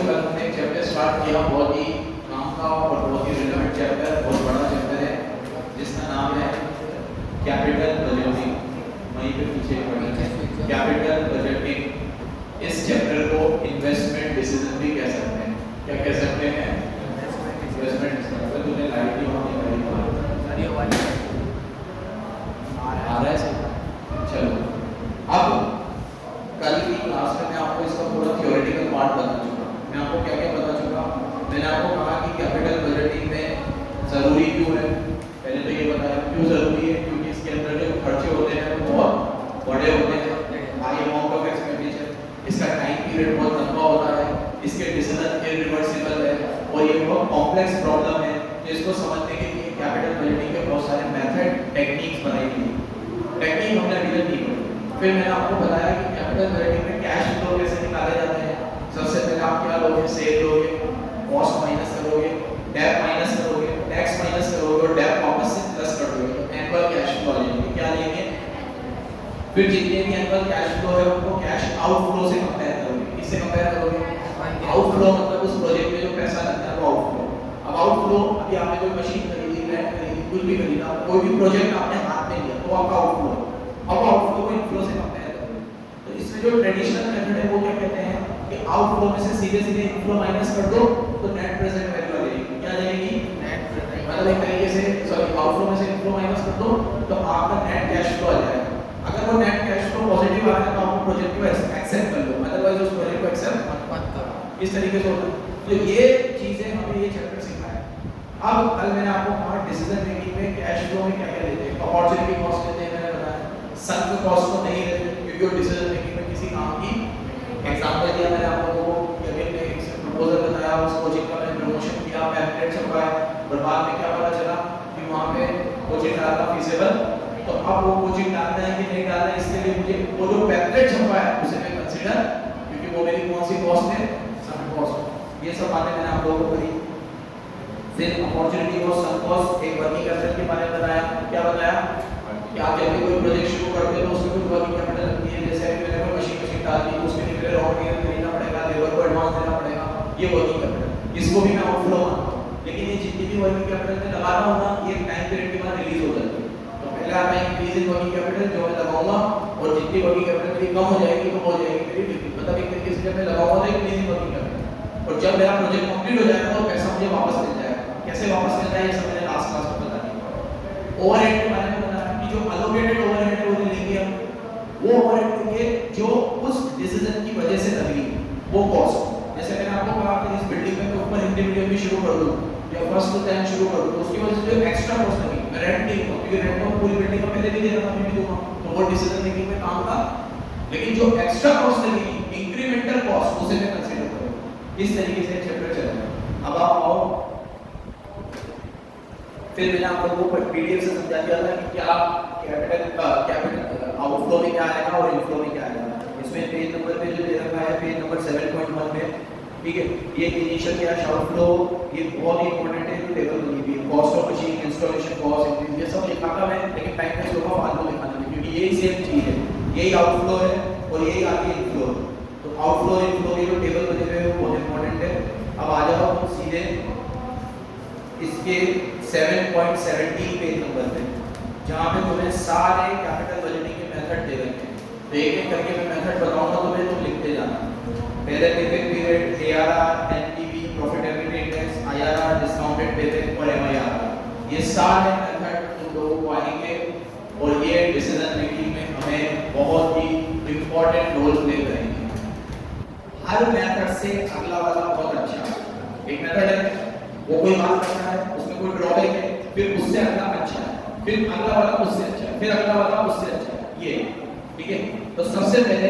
कल हमने एक चैप्टर स्टार्ट किया, बहुत ही काम का और बहुत ही रिलेवेंट चैप्टर, बहुत बड़ा चैप्टर है जिसका नाम है कैपिटल बजटिंग। वहीं पे पीछे पढ़ेंगे कैपिटल बजटिंग। इस चैप्टर को इन्वेस्टमेंट डिसीजन भी कह सकते हैं। क्या कह सकते हैं? Investment decision. तो तुमने लाइट की होनी चाहिए आ रहा है सब। चलो, अब कल की क्लास में मैं आपको इसका पूरा थ्योरेटिकल पार्ट बता चुका। मैं आपको क्या क्या बता चुका? मैंने आपको कहा कि कैपिटल बजटिंग में ज़रूरी क्यों है। पहले तो ये बताया क्यों ज़रूरी है, क्योंकि इसके अंदर जो खर्चे होते हैं वो बहुत बड़े होते हैं, हाई अमाउंट ऑफ एक्सपेंडिचर। इसका टाइम पीरियड बहुत लंबा होता है, इसके डिसीजन इरिवर्सिबल है और ये बहुत कॉम्प्लेक्स प्रॉब्लम है। तो इसको समझने के लिए कैपिटल बजटिंग के बहुत सारे मेथड टेक्निक्स बनाई गई। टेक्निक हमने अभी तक नहीं पढ़ी। फिर मैंने आपको बताया कि कैपिटल बजटिंग में कैश फ्लो कैसे निकाले जाते हैं। सबसे पहले आप क्या लोगे? सेल लोगे, कॉस्ट माइनस करोगे, डेट माइनस करोगे, टैक्स माइनस करोगे और डेट वापस से प्लस कर दोगे, तो एनुअल कैश फ्लो आ जाएगी। क्या लेंगे? फिर जितने भी एनुअल कैश फ्लो है उनको कैश आउटफ्लो से कंपेयर करोगे। किससे कंपेयर करोगे? आउटफ्लो मतलब उस प्रोजेक्ट में जो पैसा लगता है वो आउटफ्लो। अब आउटफ्लो, अभी आपने कोई मशीन खरीदी, लैंड खरीदी, कुछ भी खरीदा, कोई भी प्रोजेक्ट आपने हाथ में लिया तो आपका आउटफ्लो। अब आउटफ्लो को इनफ्लो से कंपेयर करें तो इसमें जो ट्रेडिशनल मेथड है वो क्या कहते हैं कि आउटफ्लो में से सीधे सीधे इनफ्लो माइनस कर दो तो नेट प्रेजेंट वैल्यू आ जाएगी। क्या आ जाएगी? Net present. मतलब एक तरीके से आउटफ्लो में से इनफ्लो माइनस कर दो तो आपका नेट कैश फ्लो आ जाएगा। अगर वो नेट कैश फ्लो पॉजिटिव आ रहा है तो आप प्रोजेक्ट को एक्सेप्ट कर लो, अदरवाइज उस प्रोजेक्ट को एक्सेप्ट मत करो। इस तरीके से होता है। तो ये चीजें हमें ये चैप्टर सिखाया। अब कल मैंने आपको कहा डिसीजन मेकिंग में कैश फ्लो में क्या क्या लेते हैं। अपॉर्चुनिटी कॉस्ट लेते हैं, मैंने बताया। सक कॉस्ट को नहीं लेते क्योंकि वो डिसीजन मेकिंग में किसी काम की एग्जांपल दिया मैंने आप लोगों को। अभी मैं एक प्रपोजल बताया, उस प्रोजेक्ट का मैंने प्रमोशन किया, पैम्फलेट छपवाया और बाद में क्या पता चला कि वहां पे प्रोजेक्ट डालना फीसिबल। तो अब वो प्रोजेक्ट डालना है कि नहीं डालना है, इसके लिए मुझे वो जो पैम्फलेट छपवाया उसे मैं कंसीडर, क्योंकि वो मेरी कौन सी कॉस्ट है? सक कॉस्ट। ये सब बातें मैंने आप लोगों को करी। फिर अपॉर्चुनिटी कॉस्ट, सक कॉस्ट, एक वर्किंग कैपिटल के बारे में बताया। क्या बताया कि आप जब भी कोई प्रोजेक्ट शुरू करते हो तो उसमें कुछ वर्किंग कैपिटल लगती है। जैसे कि मैंने कोई मशीन डाल दी, उसके लिए पहले रॉ मटेरियल खरीदना पड़ेगा, लेबर को एडवांस देना पड़ेगा, ये वर्किंग कैपिटल। इसको भी मैं आउटफ्लो मानता हूं। लेकिन ये जितनी भी वर्किंग कैपिटल में लगाना होगा ये टाइम पीरियड के बाद रिलीज हो जाती है। तो पहले आता है इंक्रीज इन वर्किंग कैपिटल जो मैं लगाऊंगा, और जितनी वर्किंग कैपिटल मेरी कम हो जाएगी तो हो जाएगी मेरी बिक्री। मतलब एक तरीके से जब मैं लगाऊंगा तो इंक्रीज इन वर्किंग कैपिटल, और जब मेरा प्रोजेक्ट कंप्लीट हो जाएगा तो पैसा मुझे वापस मिल जाएगा। कैसे वापस मिलता है ये सब मैंने लास्ट क्लास में बता दिया। ओवरहेड के बारे में बताया कि जो अलोकेटेड ओवरहेड है वो लेंगे हम, वो ओवरहेड लेंगे जो उस डिसीजन की वजह से लग रही है, वो कॉस्ट। जैसे मैंने आपको कहा कि इस बिल्डिंग में मैं ऊपर इंटीरियर भी शुरू कर दूं या फर्स्ट टू 10 शुरू कर दूं तो उसकी वजह से जो एक्स्ट्रा कॉस्ट लगी, मैं रेंट नहीं दूंगा क्योंकि रेंट तो पूरी बिल्डिंग का पहले भी दे रहा था, अभी भी दूंगा, तो वो डिसीजन मेकिंग में काम था। लेकिन जो एक्स्ट्रा कॉस्ट लगी, इंक्रीमेंटल कॉस्ट, उसे मैं कंसीडर करूंगा। इस तरीके से चैप्टर चलेगा। अब आप आओ, फिर मैंने आप लोगों को पीडीएफ से समझा दिया था कि क्या कैपिटल आउटफ्लो में क्या आएगा और इनफ्लो में क्या आएगा। इसमें पेज नंबर पे जो दे रखा है, पेज नंबर 7.1 में, ठीक है, ये इनिशियल कैश आउटफ्लो, ये बहुत ही इंपॉर्टेंट है। टेबल बनी हुई है, cost of machine, installation cost, ये सब लिखा था मैं, लेकिन टाइम वेस्ट होगा फालतू लिखा था क्योंकि यही सेम चीज है, यही आउटफ्लो है और यही आगे इनफ्लो। तो आउटफ्लो और इनफ्लो के जो टेबल बने हुए हैं वो बहुत इंपॉर्टेंट है। अब आ जाओ सीधे इसके 7.17 पेज नंबर पे, जहां पे तुम्हें सारे कैपिटल बजटिंग के मेथड दे रखे हैं। तो एक एक करके मैं मेथड बताऊंगा तुम्हें, तुम लिखते जाना। पहले payback period, ARR, NPV, profitability index, IRR, discounted payback और एमआईआर। ये सारे मेथड तुम लोगों को आएंगे और ये डिसीजन मेकिंग में हमें बहुत ही इंपॉर्टेंट रोल प्ले करेंगे। हर मेथड से अगला वाला बहुत अच्छा है। एक मेथड है वो कोई बात करता है, उसमें कोई ड्रॉबैक है, फिर उससे अगला अच्छा है, फिर अगला वाला उससे अच्छा है, फिर अगला वाला उससे अच्छा है, ये ठीक है। तो सबसे पहले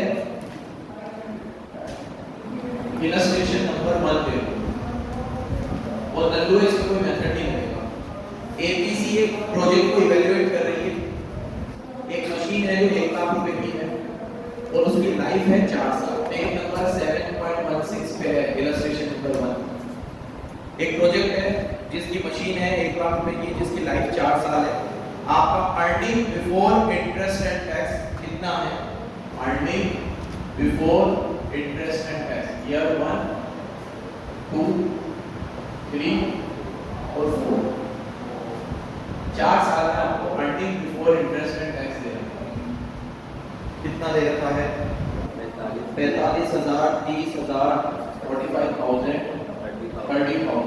इलस्ट्रेशन नंबर 1 पे और नल्लू इसमें कोई मेथड नहीं लगेगा। एबीसी एक प्रोजेक्ट को इवैल्यूएट कर रही है। एक मशीन है जो 1 लाख रुपए की है और उसकी लाइफ है 4 साल। पेज नंबर 7.16 पे है इलस्ट्रेशन नंबर 1। एक प्रोजेक्ट है जिसकी मशीन है 1 लाख रुपए की, जिसकी लाइफ 4 साल है। आपका earning before interest and tax कितना है? Earning before interest and tax year 1 2 3 और 4, 4 साल में आपको earning before interest and tax दे रखा है। कितना दे रखा है? 45,000, 30,000, 45,000, 30,000, 25,000,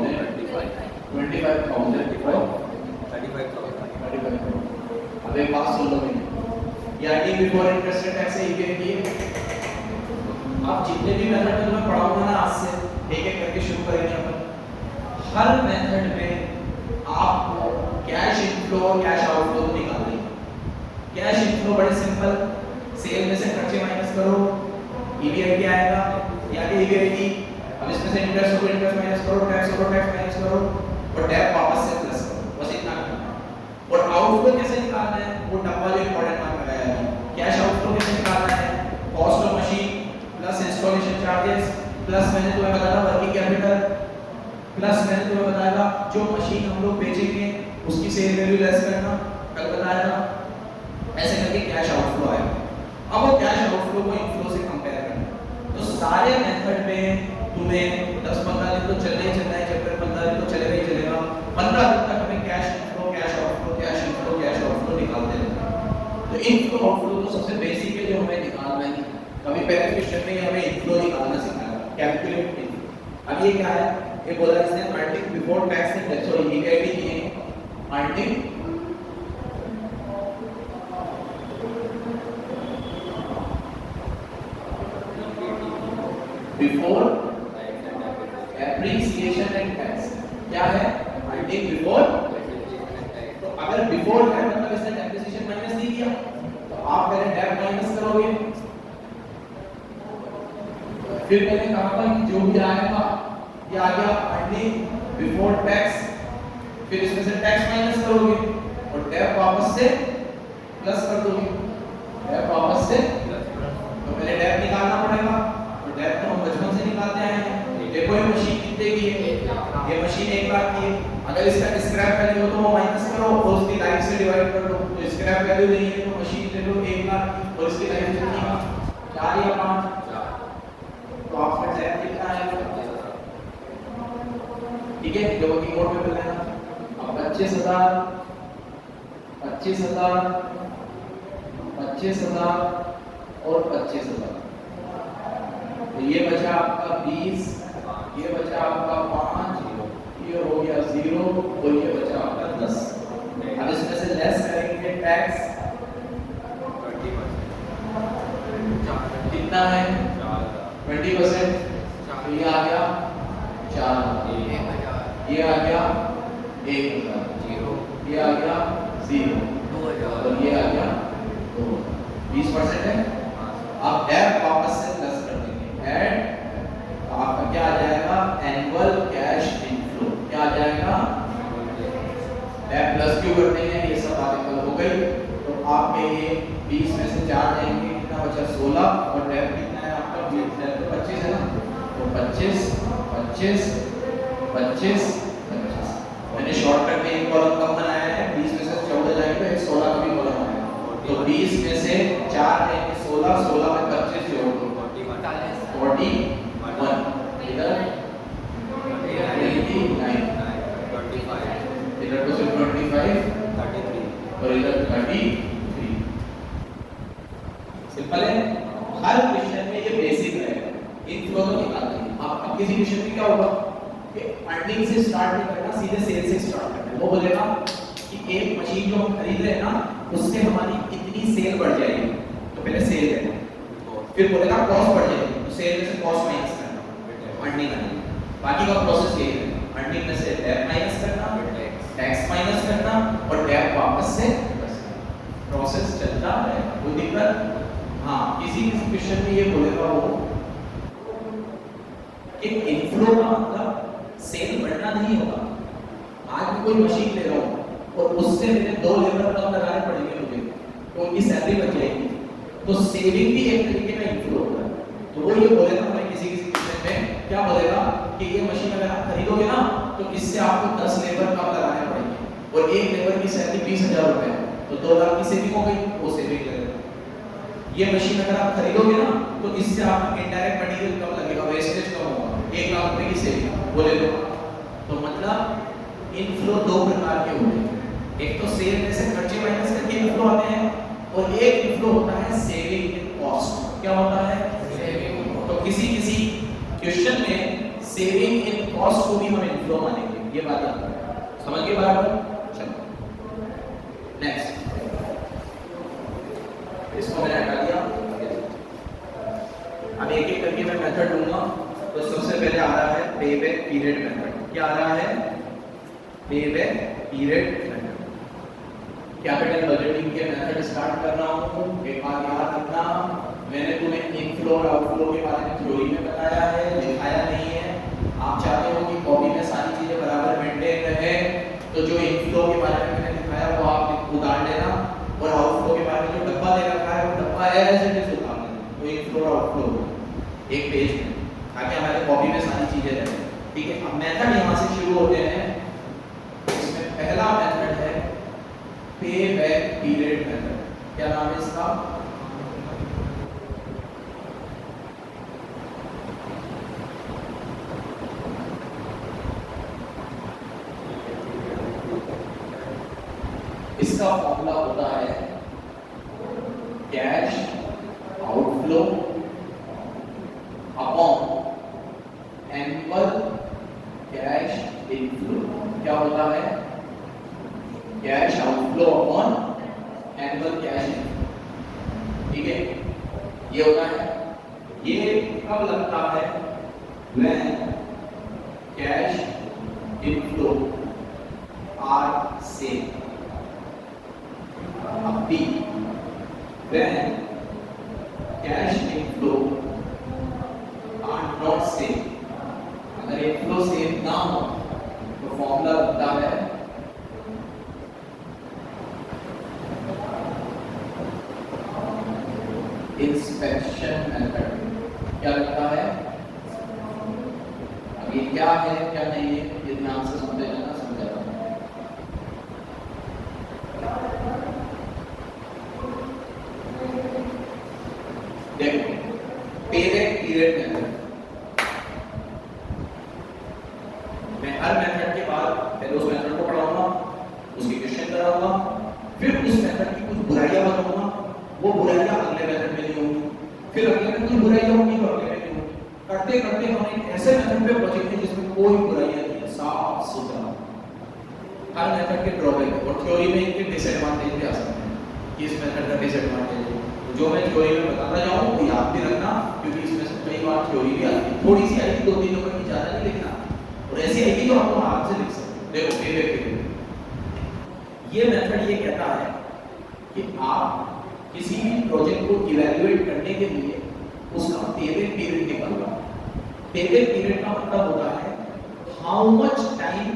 35,000। अब एक बात सुन लो मेरी, ये earning before interest and tax है, ये अब जितने भी मेथड मैं पढ़ाऊंगा ना आज से एक एक करके शुरू करेंगे अपन। हर मेथड में आपको कैश इनफ्लो और कैश आउटफ्लो निकालनी है। कैश इनफ्लो बड़े सिंपल, सेल में से खर्चे माइनस करो, ईबीआईटी आएगा, या ईबीआईटी, अब इसमें से इंटरेस्ट हो इंटरेस्ट माइनस करो, टैक्स हो टैक्स माइनस करो और डेट वापस से प्लस करो, बस इतना करना है। और आउटफ्लो कैसे निकालना है वो डब्बा जो इंपॉर्टेंट मार्क लगाया है। कैश आउटफ्लो कैसे निकालना है? Cost of machine plus installation charges plus मैंने तुम्हें बताया वर्किंग कैपिटल प्लस मैंने तुम्हें बताया जो मशीन हम लोग बेचेंगे उसकी सेल वैल्यू लेस करना, कल बताया था। ऐसे करके कैश आउटफ्लो आएगा। अब वो कैश आउटफ्लो को इनफ्लो से कंपेयर करना। तो सारे मेथड में तुम्हें 10-15 दिन तो चलना ही चलना है, जब तक 15 दिन तो चलेगा ही चलेगा। 15 दिन तक हमें कैश इनफ्लो कैश आउटफ्लो निकालते रहना है। तो इनफ्लो आउटफ्लो तो सबसे बेसिक है जो हमें निकालना है। कभी पहले क्वेश्चन में हमें इनफ्लो निकालना सिखाया, कैलकुलेट इनफ्लो। अब ये क्या है? ये बोला इसने earning before tax and tax, sorry EBIT की है earning before appreciation and tax. क्या है? Earning before. तो अगर बिफोर है मतलब इसने डेप्रिसिएशन माइनस नहीं किया, तो आप पहले डेप माइनस करोगे, फिर मैंने कहा था कि जो भी आएगा ये आ गया अर्निंग बिफोर टैक्स, फिर इसमें से टैक्स माइनस करोगे और डेप वापस से प्लस कर दोगे, डेप वापस से प्लस। तो पहले डेप निकालना पड़ेगा, तो डेप तो हम बचपन से निकालते आए हैं। देखो ये मशीन कितने की है? ये मशीन 1 लाख की है। अगर इसका स्क्रैप वैल्यू हो तो वो माइनस करो और उसकी लाइफ से डिवाइड कर दो। तो स्क्रैप वैल्यू नहीं है तो मशीन ले लो 1 लाख की और इसकी लाइफ कितनी? 4 या 5। तो आपका डेप कितना आएगा? ठीक है, जो वर्किंग मोड में मिलना है। अब 25,000 और 25,000, तो ये बचा आपका 20, ये बचा आपका 5, ये हो गया 0 और ये बचा आपका 10। अब इसमें से लेस करेंगे टैक्स, कितना है? 20%। तो ये आ गया 4, ये आ गया 1,000, ये आ गया 0 और ये आ गया 2, 20% है। आप डेप वापस से प्लस कर देंगे, ऐड, तो आपका क्या आ जाएगा? Annual cash inflow. क्या आ जाएगा? डेप प्लस क्यों करते हैं ये सब बातें कल हो गई। तो आपके ये 20 में से 4 जाएंगे, कितना बचा? 16 और डेप कितना है आपका? 25 है ना, तो 25 25 25 25। मैंने शॉर्टकट में एक कॉलम कम बनाया है, 20 में से 14 जाएंगे तो 16 का भी कॉलम आएगा। तो 20 में से 4 जाएंगे 16, 16 में 25 जोड़ दो 41, इधर 29, इधर तो सिर्फ 25, 33 और इधर 33। सिंपल है। हर क्वेश्चन में ये बेसिक रहेगा, इनफ्लो तो निकालना है। आप किसी क्वेश्चन में क्या होगा कि अर्निंग से स्टार्ट नहीं करना, सीधे सेल से स्टार्ट करना है। वो बोलेगा कि एक मशीन जो हम खरीद रहे हैं ना उससे हमारी इतनी सेल बढ़ जाएगी, तो पहले सेल लेना, फिर बोलेगा कॉस्ट बढ़ जाएगी तो सेल में से कॉस्ट माइनस करना, अर्निंग करना। बाकी का प्रोसेस यही है, अर्निंग में से डेप माइनस करना, टैक्स माइनस करना और डेप वापस से प्रोसेस चलता है। कोई दिक्कत? हाँ, किसी क्वेश्चन में ये बोलेगा वो कि इनफ्लो का मतलब सेल बढ़ना नहीं होगा। आज मैं कोई मशीन ले रहा हूँ और उससे मुझे 2 लेबर कम लगाने पड़ेंगे मुझे, तो उनकी सैलरी बच जाएगी, तो सेविंग भी एक तरीके का इनफ्लो होता है। तो वो ये बोलेगा हमें किसी क्वेश्चन में क्या बोलेगा कि ये मशीन अगर आप खरीदोगे ना तो इससे आपको 10 लेबर कम लगाने पड़ेंगे और एक लेबर की सैलरी 20,000 रुपए है, तो 2 लाख की सेविंग हो गई, वो सेविंग लगेगा। ये मशीन अगर आप खरीदोगे ना तो इससे आपको इनडायरेक्ट मटेरियल कम लगेगा, वेस्टेज कम होगा, 1 लाख रुपए की सेविंग, वो बोले तो मतलब इनफ्लो दो प्रकार के होते हैं, एक तो सेल में से खर्चे माइनस करके इनफ्लो आते हैं और एक इनफ्लो होता है सेविंग इन कॉस्ट। क्या होता है? सेविंग। तो किसी किसी क्वेश्चन में सेविंग इन कॉस्ट को भी हम इनफ्लो मानेंगे, ये बात याद रखना, समझ गए बराबर? चलो नेक्स्ट, इसको मैंने हटा दिया। अब एक एक करके मैं मेथड लूंगा। तो सबसे पहले आ रहा है पे बैक पीरियड मेथड। क्या आ रहा है? पे back period method. Capital budgeting के मेथड स्टार्ट कर रहा हूं। एक बात याद रखना, मैंने तुम्हें इनफ्लो और आउटफ्लो के बारे में थ्योरी में बताया है, दिखाया नहीं है। आप चाहते हो कि कॉपी में सारी चीजें बराबर मेंटेन रहे, तो जो इनफ्लो के बारे में मैंने दिखाया वो आप उतार लेना, और आउटफ्लो के बारे में जो डब्बा दे रखा है वो डब्बा है ऐसे भी उतार लेना, तो इनफ्लो और आउटफ्लो एक पेज में, ताकि हमारे कॉपी में सारी चीजें रहें। ठीक है, अब मेथड यहां से शुरू होते हैं। इसमें पहला मेथड है पे बैक पीरियड मेथड। क्या नाम है इसका? इसका फॉर्मूला होता है cash outflow upon annual cash inflow. क्या होता है? Cash outflow upon annual cash inflow. ठीक है, ये होता है। ये कब लगता है? When cash inflow are same. अब B, when cash inflow are not same. अगर इनफ्लो सेम ना हो तो फॉर्मूला बनता है इंस्पेक्शन मेथड। क्या लगता है? अब ये क्या है क्या नहीं है ये ध्यान से समझे जाना, समझा जाना। देखो, पे बैक पीरियड मेथड, मैं हर मेथड के बाद पहले उस मेथड को पढ़ाऊंगा, उसके क्वेश्चन कराऊंगा, फिर उस मेथड की कुछ बुराइयां बताऊंगा, वो बुराइयां अगले मेथड में नहीं होंगी, फिर अगले में कुछ बुराइयां होंगी तो अगले में नहीं होंगी। करते करते हम एक ऐसे मेथड पे पहुंचेंगे जिसमें कोई बुराइयां नहीं है, साफ सुथरा। हर मेथड के ड्रॉबैक और थ्योरी में इनके डिसएडवांटेज भी आ सकते हैं कि इस मेथड का डिसएडवांटेज है। जो मैं थ्योरी में बताता जाऊं वो याद भी रखना, क्योंकि इसमें से कई बार थ्योरी भी आती है, थोड़ी सी आएगी, 2-3 नंबर की, ज्यादा नहीं लिखना, और ऐसी आएगी जो आप आराम से लिख सकते हो। देखो पे बैक पीरियड, ये मेथड ये कहता है कि आप किसी भी प्रोजेक्ट को इवैल्यूएट करने के लिए उसका पे बैक पीरियड निकालना। पे बैक पीरियड का मतलब होता है how much time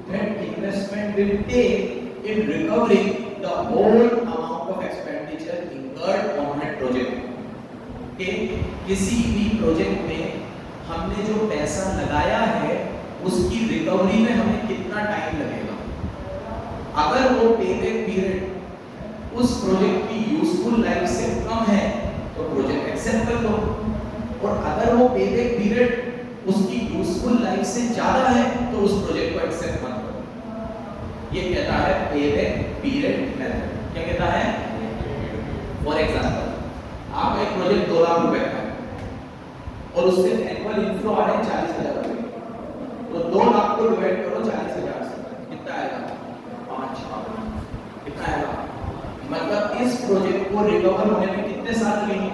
that investment will take in recovering the whole amount of expenditure incurred on that project. कि किसी भी प्रोजेक्ट में हमने जो पैसा लगाया है उसकी रिकवरी में हमें कितना टाइम लगेगा। अगर वो पे बैक पीरियड उस प्रोजेक्ट की यूजफुल लाइफ से कम है तो प्रोजेक्ट एक्सेप्ट कर लो, और अगर वो पे बैक पीरियड उसकी यूजफुल लाइफ से ज्यादा है तो उस प्रोजेक्ट को एक्सेप्ट मत करो। ये कहता है पे बैक पीरियड मेथड। क्या कहता है? फॉर एग्जांपल, आपका एक प्रोजेक्ट 2 लाख रुपए का है और उससे एनुअल इनफ्लो आ रहे हैं 40,000 रुपए, तो 2 लाख को डिवाइड करो 40,000 से, कितना आएगा? 5 लाख। कितना आएगा? मतलब इस प्रोजेक्ट को रिकवर होने में कितने साल लगेंगे?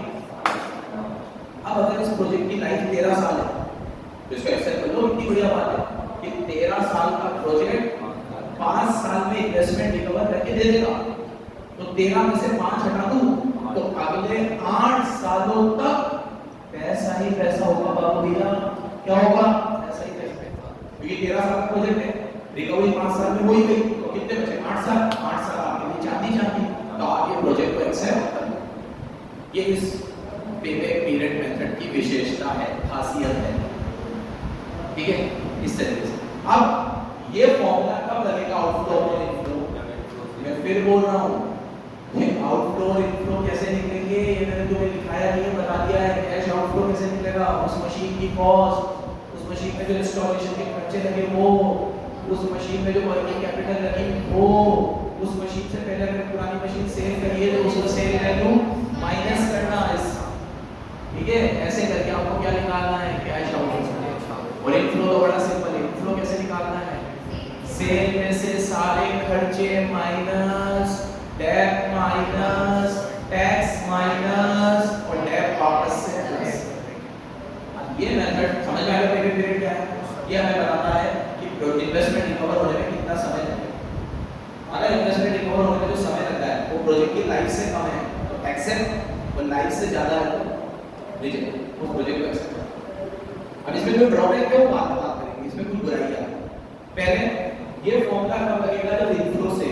अब अगर इस प्रोजेक्ट की लाइफ 13 साल है तो इसको एक्सेप्ट कर लो, इतनी बढ़िया बात है कि 13 साल का प्रोजेक्ट 5 साल में इन्वेस्टमेंट रिकवर करके दे देगा। तो 13 में से 5 हटा दूं तो अगले 8 सालों तक पैसा ही पैसा होगा बाबू भैया। क्या होगा? पैसा ही पैसा, क्योंकि 13 साल का प्रोजेक्ट है, रिकवरी 5 साल में हो ही गई, तो कितने बचे? 8 साल। 8 साल आपके लिए चांदी, तो आप ये प्रोजेक्ट को एक्सेप्ट कर लो। ये इस पे बैक पीरियड मेथड की विशेषता है, खासियत है। ठीक है, इस तरीके से। अब ये फॉर्मूला कब लगेगा आउटफ्लो और इनफ्लो? मैं फिर बोल रहा हूँ, ये आउटफ्लो और इनफ्लो कैसे निकलेंगे ये मैंने तुम्हें दिखाया नहीं है, बता दिया है। कैश आउटफ्लो कैसे निकलेगा? उस मशीन की कॉस्ट, उस मशीन में जो इंस्टॉलेशन के खर्चे लगे वो, उस मशीन में जो वर्किंग कैपिटल लगी वो, उस मशीन से पहले अगर पुरानी मशीन सेल करिए तो उसका सेल वैल्यू माइनस करना है, ठीक है। ऐसे करके आपको क्या निकालना है, कैश आउटफ्लो। और इनफ्लो तो बड़ा सिंपल है, इनफ्लो कैसे निकालना है, सेल में से सारे खर्चे minus debt minus tax minus और डेट वापस से प्लस। ये मेथड समझ में आएगा पेमेंट पीरियड क्या है। ये हमें बताता है कि इन्वेस्टमेंट रिकवर होने में कितना समय लगेगा। अगर इन्वेस्टमेंट रिकवर होने में जो समय लगता है वो प्रोजेक्ट की लाइफ से कम है तो एक्सेप्ट, और लाइफ से ज्यादा है तो रिजेक्ट, वो प्रोजेक्ट को एक्सेप्ट करो। अब इसमें जो ड्रॉबैक है वो बात करेंगे, इसमें कुछ बुराई है। पहले ये फॉर्मूला कब लगेगा जब इनफ्लो से,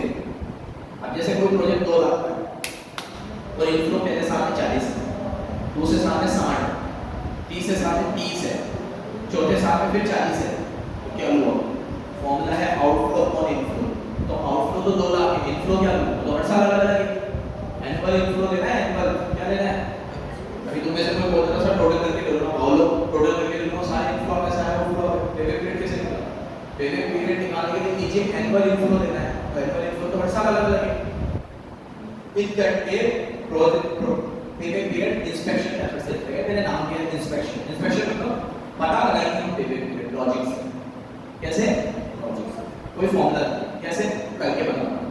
अब जैसे कोई प्रोजेक्ट 2 लाख का है और इनफ्लो पहले साल में 40 है, दूसरे साल में 60, तीसरे साल में 30 है, चौथे साल में फिर 40 है, तो क्या हुआ, फॉर्मूला है आउटफ्लो अपॉन इनफ्लो। तो आउटफ्लो तो 2 लाख है, इनफ्लो क्या हुआ, तो हर साल अलग अलग है। एनुअल इनफ्लो लेना है, एनुअल क्या लेना है, अभी तुम में से कोई बोल रहा था सर टोटल करके ले लो, आओ लो टोटल करके ले लो, सारे इनफ्लो में सारे आउटफ्लो, पेमेंट पीरियड कैसे निकालना, पेमेंट पीरियड निकालने के लिए नीचे एनुअल इनफ्लो लेना है, तो एनुअल इनफ्लो तो हर साल अलग अलग है। इस that A project payment period inspection method से है, मैंने नाम दिया इंस्पेक्शन। इंस्पेक्शन मतलब पता लगाएंगे हम पेमेंट पीरियड लॉजिक से, कैसे लॉजिक से, कोई फॉर्मूला कैसे करके बनाना।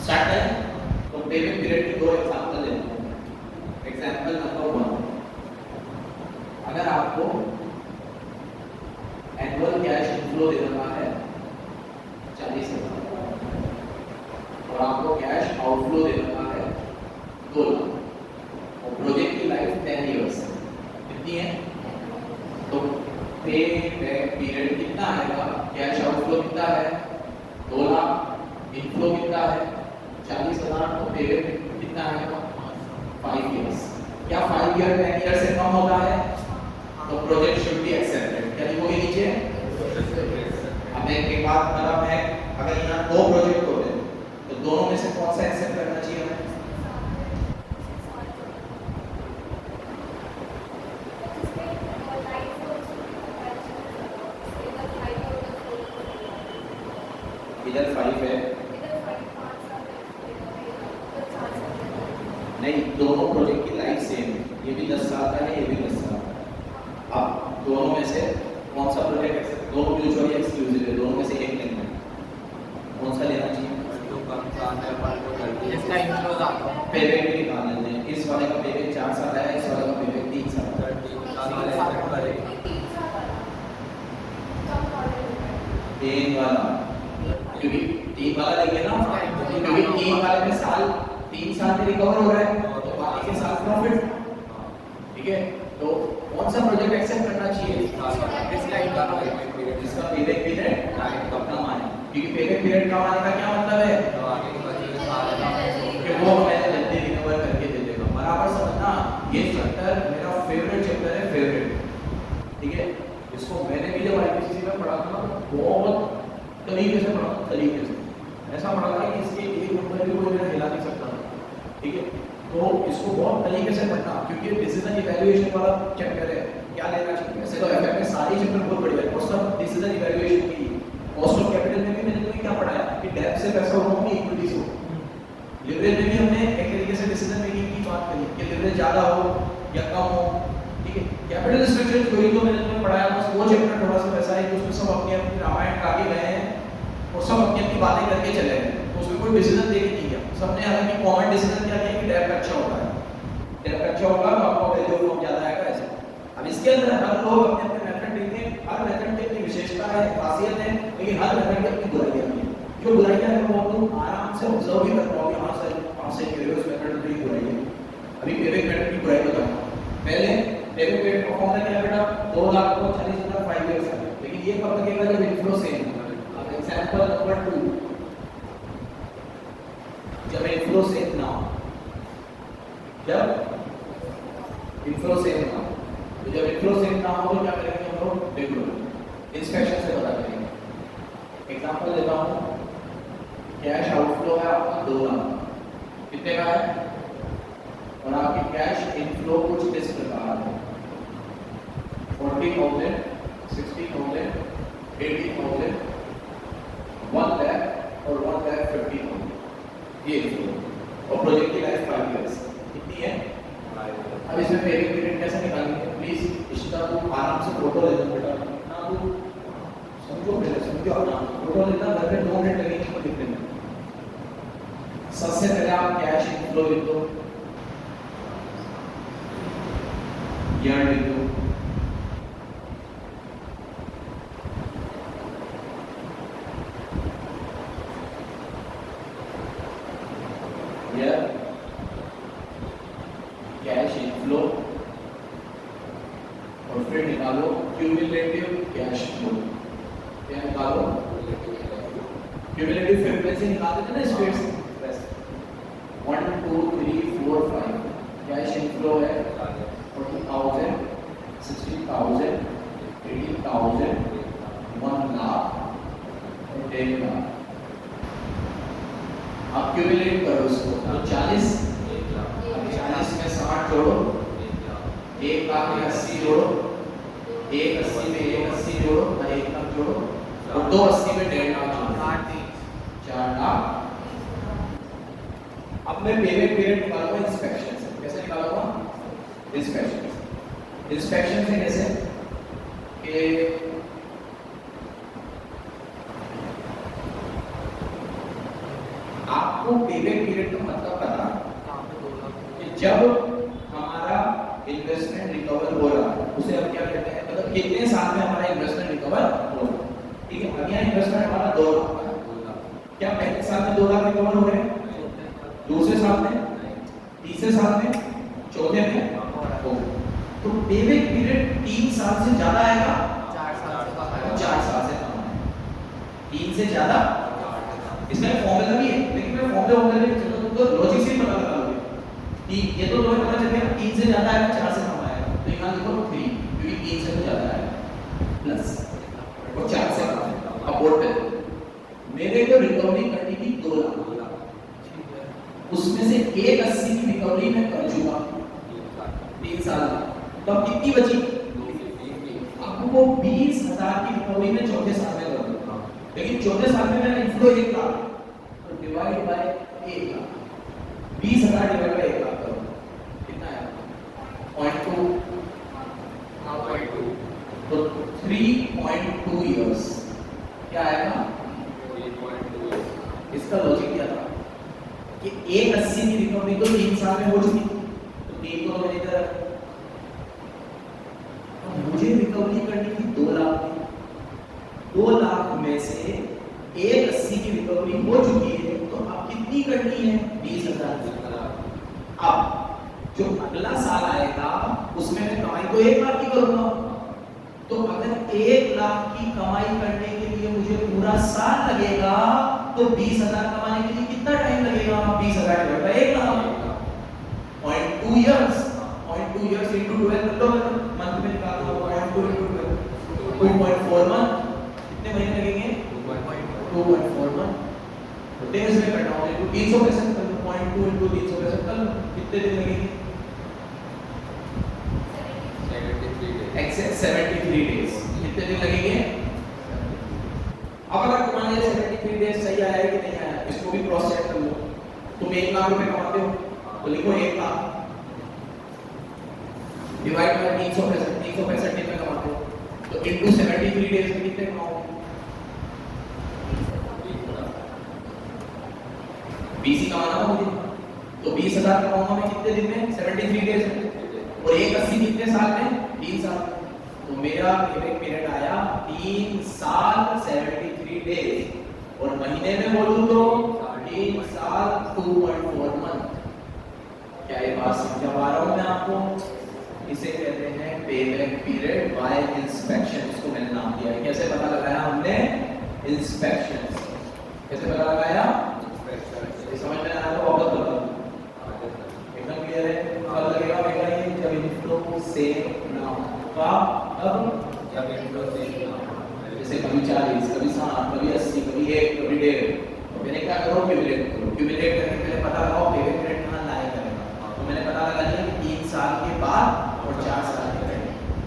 स्टार्ट करें तो पेमेंट पीरियड के 2 एग्जांपल लेते हैं। एग्जांपल नंबर 1, अगर आपको एनुअल कैश इनफ्लो दे रहा है 40,000 और आपको कैश आउटफ्लो दे रहा है 2 लाख, प्रोजेक्ट की लाइफ 10 इयर्स है, कितनी है, तो पे बैक पीरियड कितना आएगा, कैश आउटफ्लो कितना है 2 लाख, इनफ्लो कितना है 40,000, तो पे बैक कितना आएगा 5 इयर्स। क्या 5 ईयर 10 ईयर से कम होता है तो प्रोजेक्ट शुड बी एक्सेप्टेड, क्या लिखोगे नीचे। अब एक बात मतलब है, अगर यहाँ 2 प्रोजेक्ट होते हैं तो दोनों में से कौन सा एक्सेप्ट करना चाहिए हमें, इधर 5 है, नहीं दोनों प्रोजेक्ट की लाइफ सेम है, ये भी 10 साल का है, ये भी 10 साल का। अब दोनों में से कौन सा प्रोजेक्ट एक्सेप्ट, दोनों म्यूचुअली एक्सक्लूसिव है, दोनों में से एक लेना है, कौन सा लेना चाहिए, जो कम साल है पर को जल्दी इसका इनफ्लो ज्यादा है, पेबैक भी निकाल लेते हैं। इस वाले का पेबैक 4 साल है, इस वाले का पेबैक 3 साल है, 3 वाला, क्योंकि 3 वाला लेंगे ना, क्योंकि 3 वाले में साल 3 साल में रिकवर हो रहा है तो बाकी के साल प्रॉफिट, ठीक है। तो कौन सा प्रोजेक्ट एक्सेप्ट करना चाहिए, जिसका पेबैक पीरियड कम आए, क्योंकि पेबैक पीरियड कम आने का क्या मतलब है कि वो हमें जल्दी रिकवर करके दे देगा। बराबर समझना, ये चैप्टर मेरा फेवरेट चैप्टर है, फेवरेट, ठीक है। इसको मैंने भी जब आईपीसीसी में पढ़ा था बहुत तरीके से पढ़ा, तरीके से ऐसा पढ़ा था कि इसके एक नंबर भी कोई मेरा हिला नहीं सकता, ठीक है। तो इसको बहुत तरीके से पढ़ना, क्योंकि डिसीजन इवैल्यूएशन वाला चैप्टर है, क्या लेना चाहिए। वैसे तो एफएफ में सारी चैप्टर बहुत बढ़िया है और सब डिसीजन इवैल्यूएशन की, कॉस्ट ऑफ कैपिटल में भी मैंने तुम्हें क्या पढ़ाया कि डेब्ट से पैसा होगा कि इक्विटी से होगा, लिवरेज में भी हमने एक तरीके से डिसीजन मेकिंग की बात करी कि लिवरेज ज्यादा हो या कम हो, ठीक है। कैपिटल स्ट्रक्चर थ्योरी जो मैंने तुम्हें पढ़ाया बस वो चैप्टर थोड़ा सा वैसा है कि उसमें सब अपनी अपनी रामायण आगे गए हैं और सब अपनी अपनी बातें करके चले गए, तो उसमें कोई डिसीजन दे के नहीं किया सबने। हालांकि कॉमन डिसीजन क्या किया कि डेब्ट अच्छा होता है, डेब्ट अच्छा होगा तो आपको वैल्यू ऑफ ज्यादा आएगा ऐसे। अब इसके अंदर हर लोग अपने अपने मेथड देंगे, हर मेथड की अपनी विशेषता है, खासियत है, लेकिन हर मेथड की अपनी बुराइयां भी है। जो बुराइयां हैं वो तुम आराम से ऑब्जर्व भी कर पाओगे, हाँ सर आप सही कह रहे हो, इस मेथड में बुराई है। अभी पेबैक मेथड की बुराई बताऊंगा। पहले पेबैक मेथड का फॉर्मूला क्या है बेटा, 2 लाख को 40,000 5 ईयर्स है, लेकिन ये कब लगेगा जब इनफ्लो सेम है। अब एग्जांपल नंबर 2, जब इनफ्लो सेम ना हो, जब इनफ्लो सेम ना हो, तो जब इनफ्लो सेम ना हो तो क्या करेंगे हम लोग, देखो इंस्पेक्शन से पता करेंगे। एग्जांपल देता हूं, कैश आउटफ्लो है आपका 2 लाख, कितने का है, और आपकी कैश इनफ्लो कुछ इस प्रकार है 40,000, 60,000, 80,000, 1 लाख और 1,50,000, ये और प्रोजेक्ट की लाइफ 5 इयर्स कितनी है। अब इसमें पेमेंट पीरियड कैसे निकालेंगे, प्लीज इश्ता को आराम से फोटो ले लो बेटा ना, वो समझो पहले समझो ना, फोटो लेना घर में 2 मिनट लगेंगे इसको लिखने में। सबसे पहले आप कैश इनफ्लो लिख दो, ईयर लिख दो, कैश इनफ्लो और फिर निकालो क्यूमुलेटिव कैश फ्लो। क्या निकालो, क्यूमुलेटिव फ्रीक्वेंसी निकाल देते ना स्पीड से, बस 1 2 3 4 5 कैश इनफ्लो है 40,000, 60,000, 80,000, 1 लाख और 10 लाख। आप क्यूमुलेट करो इसको, तो 40 में 60 जोड़ो, 1 लाख में 80 जोड़ो, 1 80 में 1 80 जोड़ो और 1 लाख जोड़ो और 2 80 में 1.5 लाख जोड़ो, 4 लाख। अब मैं पेमेंट पीरियड निकालूंगा इंस्पेक्शन से। कैसे निकालूंगा, इंस्पेक्शन से कैसे कि आपको पेमेंट पीरियड का मतलब पता कि जब हमारा इन्वेस्टमेंट रिकवर हो रहा है उसे हम क्या कहते हैं, मतलब कितने साल में हमारा इन्वेस्टमेंट रिकवर हो रहा है। ठीक है, अब यहाँ इन्वेस्टमेंट हमारा 2 लाख का है, क्या पहले साल में 2 लाख रिकवर हो रहे हैं, दूसरे साल में, तीसरे साल में, चौथे में हो। तो पेमेंट पीरियड 3 साल से ज्यादा आएगा, 4 साल से कम आएगा, 4 साल से कम आएगा, 3 से ज्यादा। इसका फॉर्मूला भी है, लेकिन मैं फॉर्मूला नहीं चलो, तुमको लॉजिक से पता लगा लोगे कि ये तो तुम्हें पता चल गया 3 से ज्यादा आएगा, 4 से कम आएगा, तो यहाँ देखो 3, क्योंकि 3 से तो ज्यादा आएगा प्लस और 4 से कम आएगा। अब बोर्ड पे मेरे को रिकवरी करनी थी 2 लाख, उसमें से 180 की रिकवरी मैं कर चुका 3 साल में, तो अब कितनी बची, आपको 20,000 की रिकवरी में चौथे साल में कर दूंगा, लेकिन चौथे साल में मेरा इनफ्लो 1 लाख, तो divide by 1 lakh, 20,000 divide by 1 lakh करो कितना है 0.2, तो 3.2 इयर्स क्या आएगा। इसका लॉजिक क्या था कि 180 की रिकवरी तो 3 साल में हो चुकी, तो 3 को मैंने इधर, तो मुझे रिकवरी करनी थी 2 लाख की, 2 लाख में से 180 की रिकवरी हो चुकी है, तो अब कितनी करनी है 20,000। अब जो अगला साल आएगा उसमें मैं कमाई तो 1 लाख की करूंगा, तो अगर 1 लाख की कमाई करने के लिए मुझे पूरा साल लगेगा, तो 20,000 कमाने के लिए कितना टाइम लगेगा, 20,000 divide by 1 lakh, 0.2 years, 0.2 years into 12 कर लो, मंथ में निकाल दो 0.2 इनटू 12, 2.4 मंथ, कितने महीने लगेंगे 2.4 मंथ, तो डेज में करना होगा, तो 365 कर लो, 0.2 इनटू 365 कर लो, कितने दिन लगेंगे 73 डेज, कितने दिन लगेंगे। अब अगर मान लीजिए 73 डेज सही आया है कि नहीं आया, इसको भी क्रॉस चेक कर लो। तुम 1 लाख रुपए कमाते हो तो लिखो 1 लाख डिवाइड बाय 365 दिन में कमाते हो, तो इनटू 73 डेज में कितने कमाओगे, 20 ही कमाना होगा मुझे, तो 20,000 कमाऊंगा मैं कितने दिन में 73 डेज में, और 180 कितने साल में 3 साल, तो मेरा पेमेंट पीरियड आया 3 साल 73 डेज, और महीने में बोलूं तो 3 साल 2.4 मंथ। क्या ये बात समझा पा रहा हूं मैं आपको, इसे कहते हैं पेमेंट पीरियड बाय इंस्पेक्शन, इसको मैंने नाम दिया है। कैसे पता लगाया हमने, इंस्पेक्शन, कैसे पता लगाया, समझ में आया तो वापस बताओ, एकदम क्लियर है। कब लगेगा बेटा ये, जब इनफ्लो सेम ना होगा, अब जब इनफ्लो सेम ना हो, जैसे कभी 40, कभी 60, कभी 80, कभी 1, कभी 1.5, तो मैंने क्या करो, क्यूमुलेट करो, क्यूमुलेट करने के लिए पता लगाओ पेमेंट पीरियड कहां लाया करेगा, तो मैंने पता लगा लिया कि 3 साल के बाद और 4 साल के बाद,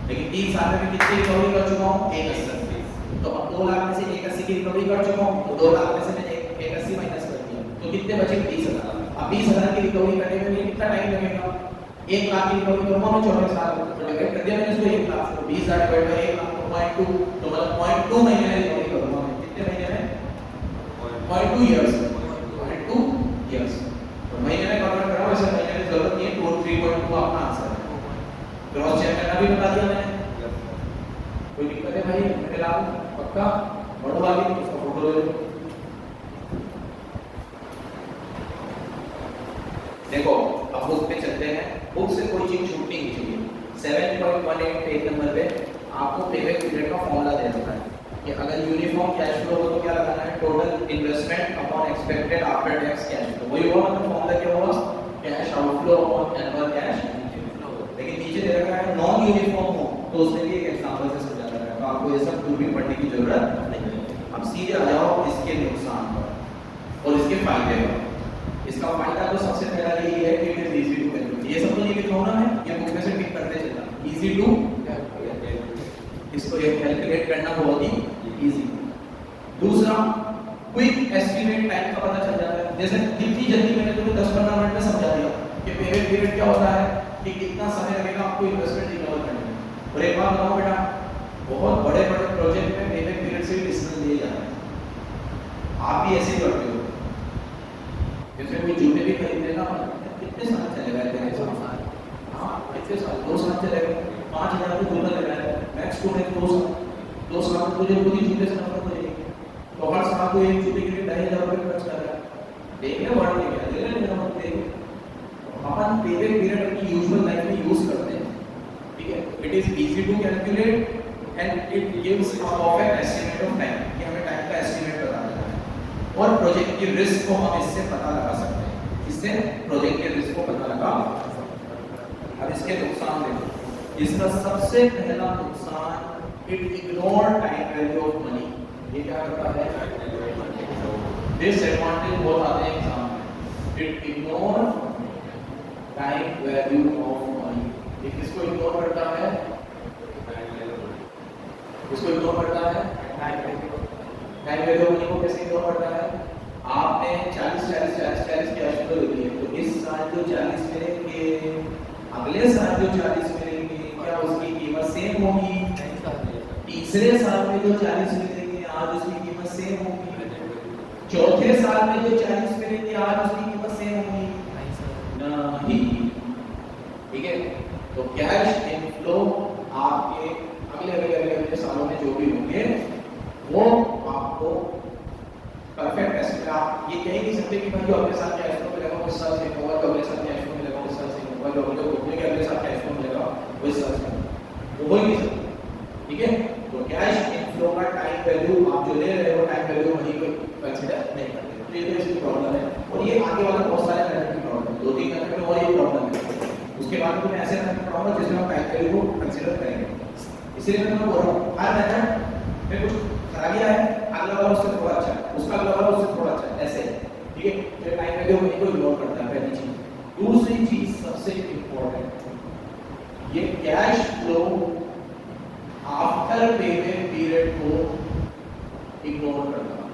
लेकिन 3 साल में मैं कितनी रिकवरी कर चुका हूं 180, तो अब 2 लाख में से 180 की रिकवरी कर चुका हूं, तो 2 लाख में से मैंने 180 माइनस कर दिया, तो कितने बचे? 20,000। अब 20,000 की रिकवरी करने में मुझे कितना टाइम लगेगा? 1 लाख की रिकवरी करूंगा मैं 24 साल, तो डिवाइड कर दिया मैंने इसको 1 लाख से, 20,000 डिवाइड बाय 1 लाख तो 0.2, तो मतलब 0.2 महीने में रिकवरी करूंगा मैं। कितने महीने में? 0.2 इयर्स, 0.2 इयर्स। तो महीने में कन्वर्ट करा, वैसे महीने में जरूरत नहीं है, 3.2 आपका आंसर है। क्रॉस चेक करना भी बता दिया मैंने। कोई दिक्कत है भाई? मेरे लाल पक्का बढ़ो आगे, इसका फोटो ले लो। देखो अब बुक पे चलते हैं, बुक से कोई चीज छूटनी नहीं चाहिए। 7.18 पेज नंबर पे आपको पेबैक पीरियड का फॉर्मूला दे रखा है कि अगर यूनिफॉर्म कैश फ्लो हो तो क्या लगाना है? Total investment upon expected after tax cash flow. वही होगा, मतलब फॉर्मूला क्या होगा? Cash outflow upon annual cash inflow. लेकिन नीचे दे रखा है नॉन यूनिफॉर्म हो तो उसमें भी एक एग्जांपल से समझा रखा है, तो आपको ये सब कुछ भी पढ़ने की जरूरत नहीं है। अब सीधे आ जाओ इसके नुकसान पर और इसके फायदे पर। इसका फायदा तो सबसे पहला यही है कि it is easy to calculate. ये सब तो नहीं लिखा हूं ना मैं, ये बुक में से टिक करते चलना। इजी टू कैलकुलेट, इसको ये कैलकुलेट करना बहुत ही इजी। दूसरा, क्विक एस्टिमेट टाइम का पता चल जाता है। जैसे कितनी जल्दी मैंने तुम्हें 10-15 मिनट में समझा दिया कि पेबैक पीरियड क्या होता है, कि कितना समय लगेगा आपको इन्वेस्टमेंट रिकवर करने में। और एक बात बताओ बेटा, बहुत बड़े-बड़े प्रोजेक्ट में पेबैक पीरियड से डिसीजन लिए जाते हैं। आप भी ऐसे ही करते हो। जैसे कोई जूते भी खरीदने ना, कितने साल चलेगा तेरे साल? हाँ, कितने साल? 2 साल चलेगा। 5,000 का जूता ले रहा है, मैक्स टू मैक्स 2 साल में तुझे खुद ही जूते से नफरत हो जाएगी। तो हर साल को एक जूते के लिए 2,500 रुपये खर्च कर रहा है। देखने बढ़ गया, देखने मेरा मत देख। अपन पेबैक पीरियड अपनी यूजुअल लाइफ में यूज करते हैं, ठीक है? It is easy to calculate and it gives a perfect estimate of time, कि हमें टाइम का एस्टिमेट पता है और प्रोजेक्ट की रिस्क को हम इससे पता लगा सकते हैं। इससे प्रोजेक्ट के रिस्क को पता लगा। अब इसके नुकसान देखो। इसका सबसे पहला नुकसान, it ignore time value of money. ये क्या करता है? डिसएडवांटेज बहुत आते हैं एग्जाम में। It ignore time value of money. ये किसको इग्नोर करता है? किसको इग्नोर करता है? टाइम वैल्यू मनी को कैसे इग्नोर करता है? आपने 40 कैश फ्लो लिए, तो इस साल जो 40 मिलेंगे, अगले साल जो 40 मिलेंगे, क्या उसकी कीमत सेम होगी? तीसरे साल में जो 40 मिलेंगे, आज उसकी कीमत सेम होगी? चौथे साल में जो 40 मिलेंगे, आज उसकी कीमत सेम होगी? नहीं। ठीक है? तो कैश इनफ्लो आपके अगले सालों में जो भी होंगे वो आपको परफेक्ट एस्टिमेट। आप ये कह ही नहीं सकते कि भाई जो अगले साल कैश फ्लो मिलेगा वो इस साल से होगा, जो अगले साल कैश फ्लो मिलेगा वो इस साल से होगा, जो अगले साल कैश फ्लो मिलेगा वो इस साल से होगा, वो हो ही नहीं सकता। ठीक है? तो कैश इनफ्लो का टाइम वैल्यू आप जो ले रहे हो, टाइम वैल्यू वही को कंसीडर नहीं करते। तो ये तो इसकी प्रॉब्लम है। और ये आगे वाला बहुत सारे मेथड की प्रॉब्लम है, 2-3 मेथड में और ये प्रॉब्लम है। उसके बाद में मैं ऐसे मेथड पढ़ाऊंगा जिसमें हम टाइम वैल्यू को कंसीडर करेंगे। इसलिए मैं बोल रहा हूं हर मेथड में कुछ खराबियां है, अगला वाला उससे थोड़ा अच्छा है, उसका अगला वाला उससे थोड़ा अच्छा है, ऐसे है। ठीक है? तो टाइम वैल्यू मनी को इग्नोर करता है, पहली चीज। दूसरी चीज सबसे इंपॉर्टेंट, ये cash flow after payback period को इग्नोर करता है।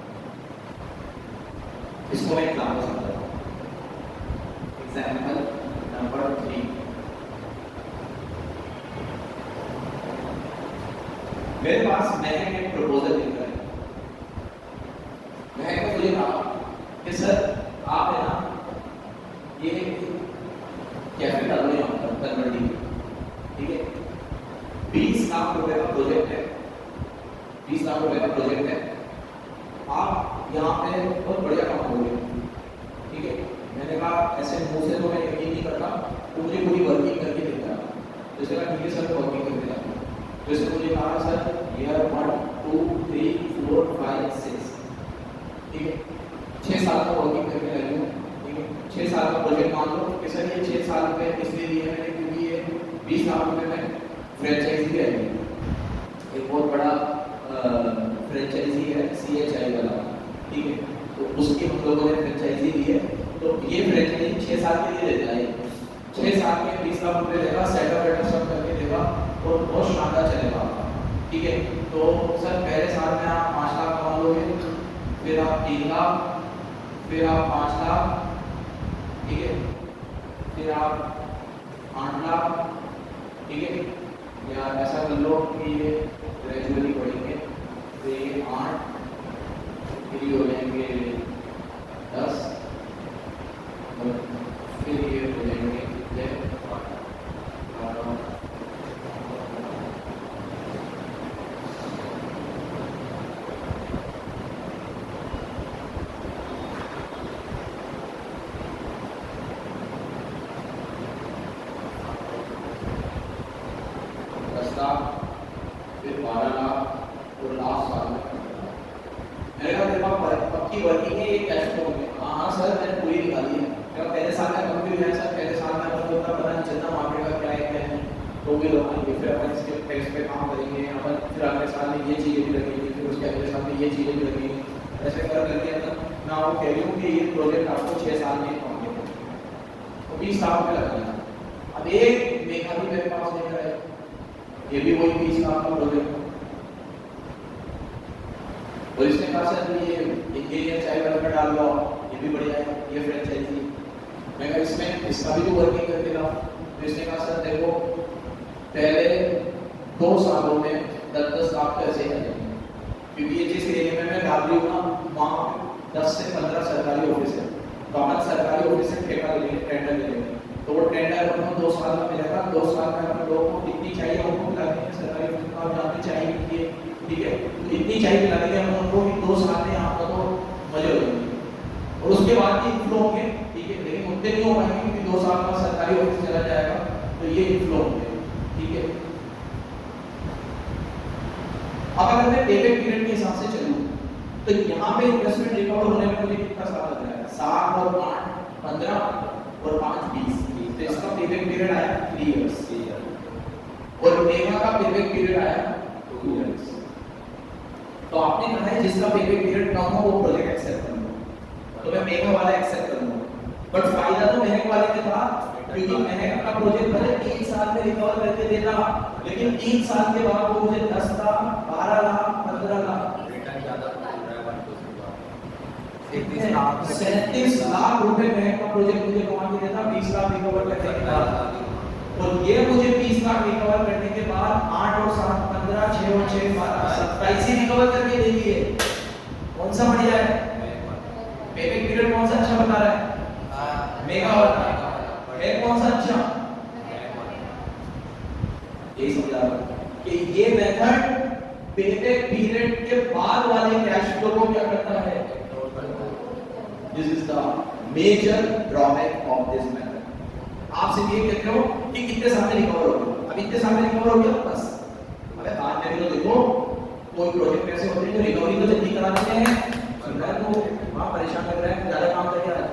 इसको मैं एग्जांपल समझाता हूं। एग्जांपल नंबर 3, मेरे पास महक एक प्रपोजल लिखा है। महक ने मुझे कहा कि सर आप है ना ये कैफे डालो यहाँ पर कन्वर्टी, ठीक है? 20 लाख रुपए का प्रोजेक्ट है, 20 लाख रुपए का प्रोजेक्ट है। आप यहाँ पे बहुत बढ़िया काम करोगे, ठीक है? मैंने कहा ऐसे मुंह से तो मैं यकीन नहीं करता, तो मुझे पूरी वर्किंग करके देता। जैसे मैं ठीक है सर वर्किंग करके देता। जैसे मुझे कहा सर ये 1 2 3 4 5 6, ठीक है? 6 साल का वर्किंग करके लगे हो, ठीक है? 6 साल का प्रोजेक्ट मान लो कि सर ये 6 साल रुपए इसलिए दिए मैंने क्योंकि ये 20 लाख रुपए में फ्रेंचाइजी है, एक बहुत बड़ा फ्रेंचाइजी है CHI वाला, ठीक है? तो उसकी हम लोगों ने फ्रेंचाइजी ली है, तो ये फ्रेंचाइजी 6 साल के लिए देता है। 6 साल में 20 लाख रुपए देगा, सेटअप वेटअप सब करके देगा और बहुत शानदार चलेगा, ठीक है। तो सर पहले साल में आप 5 लाख कमा लोगे, फिर आप 3 लाख, फिर आप 5 लाख, ठीक है, फिर आप 8 लाख, ठीक है, या ऐसा कर लो कि ये ग्रेजुअली बढ़ेंगे, तो ये 8, फिर ये हो जाएंगे 10, और फिर ये हो जाएंगे 10 लाख, फिर 12 लाख, और लास्ट साल में मैंने कहा तेरे पास पक्की वर्किंग है ये कैश फ्लो में? हाँ सर मैंने पूरी निकाली है। क्या पहले साल में कम भी है सर, पहले साल में अपन को उतना पता नहीं चलता मार्केट का क्या है क्या नहीं, तो भी लोग आएंगे, फिर अपन इसके टैक्स पे काम करेंगे, अपन फिर अगले साल में ये चीज़ें भी लगेंगी, फिर उसके अगले साल में ये चीज़ें भी लगेंगी, ऐसे कर करके मैं आपको कह रही हूँ कि ये प्रोजेक्ट आपको 6 साल में कम्प्लीट है, तो 20 लाख में लगेगा। अब एक मेघा भी मेरे पास लेकर है, ये भी वही 20 लाख का प्रोजेक्ट है, और इसने कहा सर ये इंजीनियर चाय वाला का डाल लो, ये भी बढ़िया है, ये फ्रेंचाइजी। मैं कहा इसमें इसका भी तो वर्किंग करके लाओ, तो इसने कहा सर देखो पहले 2 सालों में 10-10 लाख तो ऐसे ही लगेंगे, क्योंकि ये जिस एरिया में मैं डाल रही हूँ ना वहाँ 10 से 15 सरकारी ऑफिस है, तो अपन सरकारी ऑफिस से ठेका ले लेंगे, टेंडर ले लेंगे, तो वो टेंडर अपन 2 साल में मिलेगा, 2 साल में अपन लोगों को कितनी चाहिए उनको मिला देंगे, सरकारी ऑफिस में आप जानते चाहिए, ठीक है, तो इतनी चाहिए मिला देंगे हम उनको कि 2 साल में आपका तो मजे हो जाएंगे, और उसके बाद भी इन्फ्लो होंगे, ठीक है, लेकिन उतने नहीं हो पाएंगे क्योंकि 2 साल में सरकारी ऑफिस चला जाएगा, तो ये इन्फ्लो होंगे, ठीक है। अब अगर मैं पेबैक पीरियड के हिसाब से चलूं तो यहाँ पे इन्वेस्टमेंट रिकवर होने में मुझे कितना साल लग रहा है? 7 और 8 15 और 5 20, तो इसका पेबैक पीरियड आया 3 इयर्स, और मेगा का पेबैक पीरियड आया 2 इयर्स। तो आपने कहा है जिसका पेबैक पीरियड कम हो वो प्रोजेक्ट एक्सेप्ट कर लो, तो मैं मेगा वाला एक्सेप्ट करूंगा, बट फायदा तो महंग वाले में था, क्योंकि महंग का प्रोजेक्ट भले 3 साल में रिकवर करके देता, लेकिन 3 साल के बाद वो मुझे 10 लाख 12 लाख 15 लाख रिटर्न ज्यादा 37 लाख रुपए महंग का प्रोजेक्ट मुझे कमा के देता, 20 लाख रिकवर करने के बाद, और ये मुझे 20 लाख रिकवर करने के बाद 8 और 7 15 6 और 6 12 27 ही रिकवर करके देती है। कौन सा बढ़िया है? पेबैक पीरियड कौन सा अच्छा बता रहा है? मेगा वाला है। कौन सा अच्छा? यही समझा कि ये मेथड पेबैक पीरियड के बाद वाले कैश फ्लो को क्या करता है? This is the major drawback of this method. आप सिर्फ ये कहते हो कि कितने साल में रिकवर होगा, अब इतने साल में रिकवर हो गया बस, अबे बाद में भी तो देखो कोई प्रोजेक्ट ऐसे होते हैं जो रिकवरी तो जल्दी करा देते हैं, सुन रहा है तो वहां परेशान कर रहा है, ज्यादा काम कर रहा है,